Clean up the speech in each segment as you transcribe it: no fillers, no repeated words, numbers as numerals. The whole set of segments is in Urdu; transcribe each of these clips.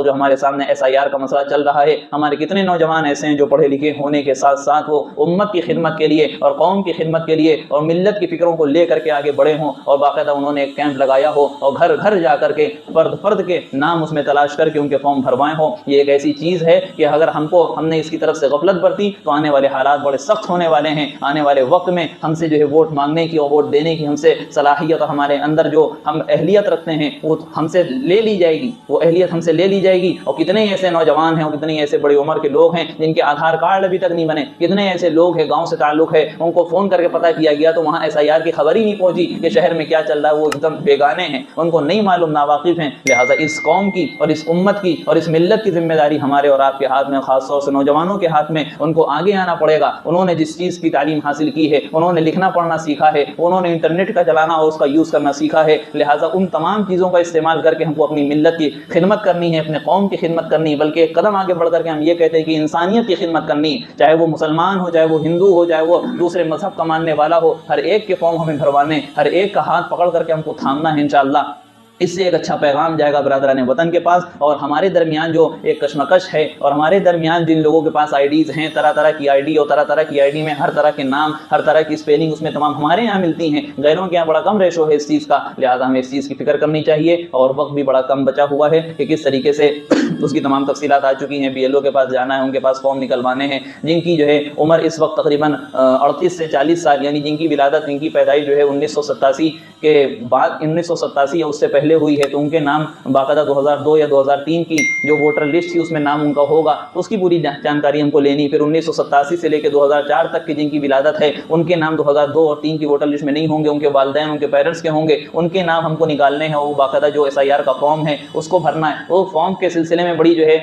وقت جو ہمارے سامنے SIR کا مسئلہ چل رہا ہے، ہمارے کتنے نوجوان ایسے ہیں جو پڑھے لکھے ہونے کے ساتھ ساتھ وہ امت کی خدمت کے لیے اور قوم کی خدمت کے لیے اور ملت کی فکروں کو لے کر کے آگے بڑھے ہوں، اور باقاعدہ انہوں نے ایک کیمپ لگایا ہو اور گھر گھر جا کر کے فرد کے نام اس میں تلاش کر کے ان کے فارم بھروائے ہوں۔ یہ ایک ایسی چیز ہے کہ اگر ہم نے اس کی طرف سے غفلت برتی تو آنے والے حالات بڑے سخت ہونے والے ہیں۔ آنے والے وقت میں ہم سے جو ہے ووٹ مانگنے کی اور ووٹ دینے کی ہم سے صلاحیت اور ہمارے اندر جو ہم اہلیت رکھتے ہیں وہ ہم سے لے لی جائے گی، وہ اہلیت ہم سے لے لی جائے گی۔ اور کتنے ایسے نوجوان ہیں اور کتنی ایسے بڑی عمر کے لوگ ہیں جن کے آدھار کارڈ ابھی تک نہیں بنے، کتنے ایسے لوگ ہیں گاؤں سے تعلق ہے، ان کو فون کر کے پتہ کیا گیا تو وہاں SIR کی خبر ہی نہیں پہنچی کہ شہر میں کیا چل رہا ہے، وہ ایک دم بیگانے ہیں، ان کو نہیں معلوم، ناواقف ہیں۔ لہٰذا اس قوم کی اور اس امت کی اور اس ملت کی ذمہ داری ہمارے اور آپ کے ہاتھ میں، خاص طور سے نوجوانوں کے ہاتھ میں۔ ان کو آگے آنا پڑے گا۔ انہوں نے جس چیز کی تعلیم حاصل کی ہے، انہوں نے لکھنا پڑھنا سیکھا ہے، انہوں نے انٹرنیٹ کا چلانا اور اس کا یوز کرنا سیکھا ہے، لہٰذا ان تمام چیزوں کا استعمال کر کے ہم کو اپنی ملت کی خدمت کرنی ہے، اپنے قوم کی خدمت کرنی ہے، بلکہ ایک قدم آگے بڑھ کر کے ہم یہ کہتے ہیں کہ انسانیت کی خدمت کرنی ہے، چاہے وہ مسلمان ہو، چاہے وہ ہندو ہو، چاہے وہ دوسرے مذہب کا ماننے والا ہو، ہر ایک کے فارم ہمیں بھروانے، ہر ایک کا ہاتھ پکڑ کر کے ہم کو تھامنا ہے انشاءاللہ۔ اس سے ایک اچھا پیغام جائے گا برادران وطن کے پاس، اور ہمارے درمیان جو ایک کشمکش ہے اور ہمارے درمیان جن لوگوں کے پاس IDs ہیں، طرح طرح کی ID اور طرح طرح کی ID میں ہر طرح کے نام، ہر طرح کی اسپیلنگ اس میں تمام ہمارے یہاں ملتی ہیں، غیروں کے یہاں بڑا کم ریشو ہے اس چیز کا، لہٰذا ہمیں اس چیز کی فکر کرنی چاہیے، اور وقت بھی بڑا کم بچا ہوا ہے کہ کس طریقے سے اس کی تمام تفصیلات آ چکی ہیں۔ BLO کے پاس جانا ہے، ان کے پاس فارم نکلوانے ہیں، جن کی جو ہے عمر اس وقت تقریباً 38 سے 40 سال، یعنی جن کی ولادت، جن کی پیدائش جو ہے 1987 کے بعد 1987 یا اس سے پہلے ہوئی ہے، تو ان کے نام باقاعدہ 2002 یا 2003 کی جو ووٹر لسٹ تھی اس میں نام ان کا ہوگا، اس کی پوری جانکاری ہم کو لینی۔ پھر 1987 سے لے کے 2004 تک کی جن کی ولادت ہے ان کے نام 2002 اور 3 کی ووٹر لسٹ میں نہیں ہوں گے، ان کے والدین، ان کے پیرنٹس کے ہوں گے، ان کے نام ہم کو نکالنے ہیں، اور وہ باقاعدہ جو SIR کا فارم ہے اس کو بھرنا ہے۔ وہ فارم کے سلسلے میں بڑی جو ہے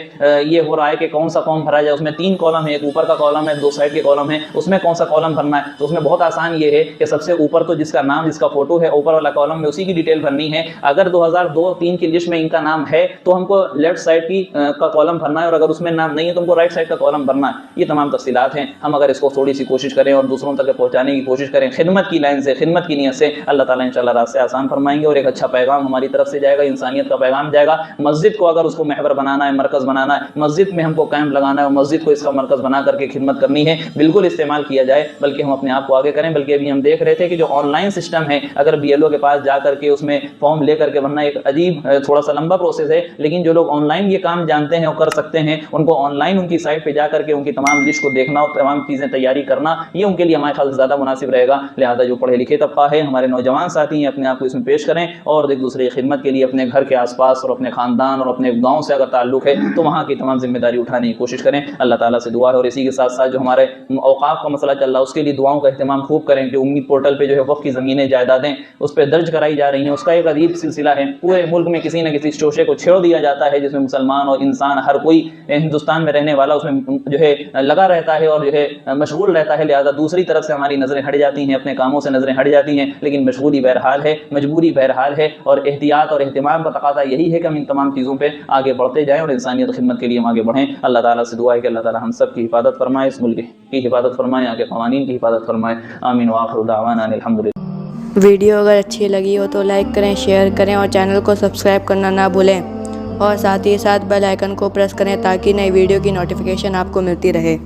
یہ ہو رہا ہے کہ کون سا فارم بھرا جائے، اس میں 3 کالم ہے، ایک اوپر کا کالم ہے، 2 سائڈ کے کالم ہیں، اس میں کون سا کالم بھرنا ہے۔ تو اس میں بہت آسان یہ ہے کہ سب سے اوپر تو جس کا نام، جس کا فوٹو ہے اوپر والا کالم میں، اسی کی ڈیٹیل بھرنی ہے۔ اگر 2002-3 کی لسٹ میں ان کا نام ہے تو ہم کو لیفٹ سائڈ کی کا کالم بھرنا ہے، اور اگر اس میں نام نہیں ہے تو ہم کو رائٹ سائڈ کا کالم بھرنا ہے۔ یہ تمام تفصیلات ہیں، ہم اگر اس کو تھوڑی سی کوشش کریں اور دوسروں تک پہنچانے کی کوشش کریں خدمت کی لائن سے، خدمت کی نیت سے، اللہ تعالیٰ انشاءاللہ راستے آسان فرمائیں گے، اور ایک اچھا پیغام ہماری طرف سے جائے گا، انسانیت کا پیغام جائے گا۔ مسجد کو اگر اس کو محور بنانا ہے، مرکز بنانا ہے، مسجد میں ہم کو کیمپ لگانا ہے اور مسجد کو اس کا مرکز بنا کر کے خدمت کرنی ہے، بالکل استعمال کیا جائے، بلکہ ہم اپنے آپ کو آگے کریں۔ بلکہ ابھی ہم دیکھ رہے تھے کہ جو آن لائن سسٹم ہے، اگر BLO کے پاس جا کر کے اس میں فارم لے کر کے بننا ایک عجیب تھوڑا سا لمبا پروسیس ہے، لیکن جو لوگ آن لائن یہ کام جانتے ہیں اور کر سکتے ہیں، ان کو آن لائن ان کی سائٹ پہ جا کر کے ان کی تمام لسٹ کو دیکھنا اور تمام چیزیں تیاری کرنا، یہ ان کے لیے ہمارے خیال سے زیادہ مناسب رہے گا۔ لہٰذا جو پڑھے لکھے طبقہ ہے، ہمارے نوجوان ساتھی ہیں، اپنے آپ کو اس میں پیش کریں، اور ایک دوسرے کی خدمت کے لیے اپنے گھر کے آس پاس اور اپنے خاندان اور اپنے گاؤں سے اگر تعلق ہے تو وہاں کی تمام ذمہ داری اٹھانے کی کوشش کریں۔ اللہ تعالیٰ سے دعا ہے، اور اسی کے ساتھ ساتھ جو ہمارے اوقاف کا مسئلہ چل رہا ہے اس کے لیے دعاؤں کا اہتمام خوب کریں۔ جو امید پورٹل پہ جو ہے وقف کی زمینیں، جائیدادیں اس پہ درج کرائی جا رہی ہیں، اس کا ایک عجیب سلسلہ ہے، پورے ملک میں کسی نہ کسی شوشے کو چھیڑ دیا جاتا ہے جس میں مسلمان اور انسان، ہر کوئی ہندوستان میں رہنے والا اس میں جو ہے لگا رہتا ہے اور جو ہے مشغول رہتا ہے، لہذا دوسری طرف سے ہماری نظریں ہٹ جاتی ہیں، اپنے کاموں سے نظریں ہٹ جاتی ہیں، لیکن مشغولی بہرحال ہے، مجبوری بہرحال ہے، اور احتیاط اور اہتمام کا تقاضا یہی ہے کہ ہم ان تمام چیزوں پہ آگے بڑھتے جائیں اور انسانیت خدمت کے لیے ہم آگے بڑھیں۔ اللہ تعالیٰ سے دعا ہے کہ اللہ تعالیٰ ہم سب کی حفاظت فرمائے، اس ملک کی حفاظت فرمائے، آگے قوانین کی حفاظت فرمائے، آمین وآخر دعوانا الحمدللہ۔ ویڈیو اگر اچھی لگی ہو تو لائک کریں، شیئر کریں اور چینل کو سبسکرائب کرنا نہ بھولیں، اور ساتھ ہی ساتھ بیل آئیکن کو پریس کریں تاکہ نئی ویڈیو کی نوٹیفیکیشن آپ کو ملتی رہے۔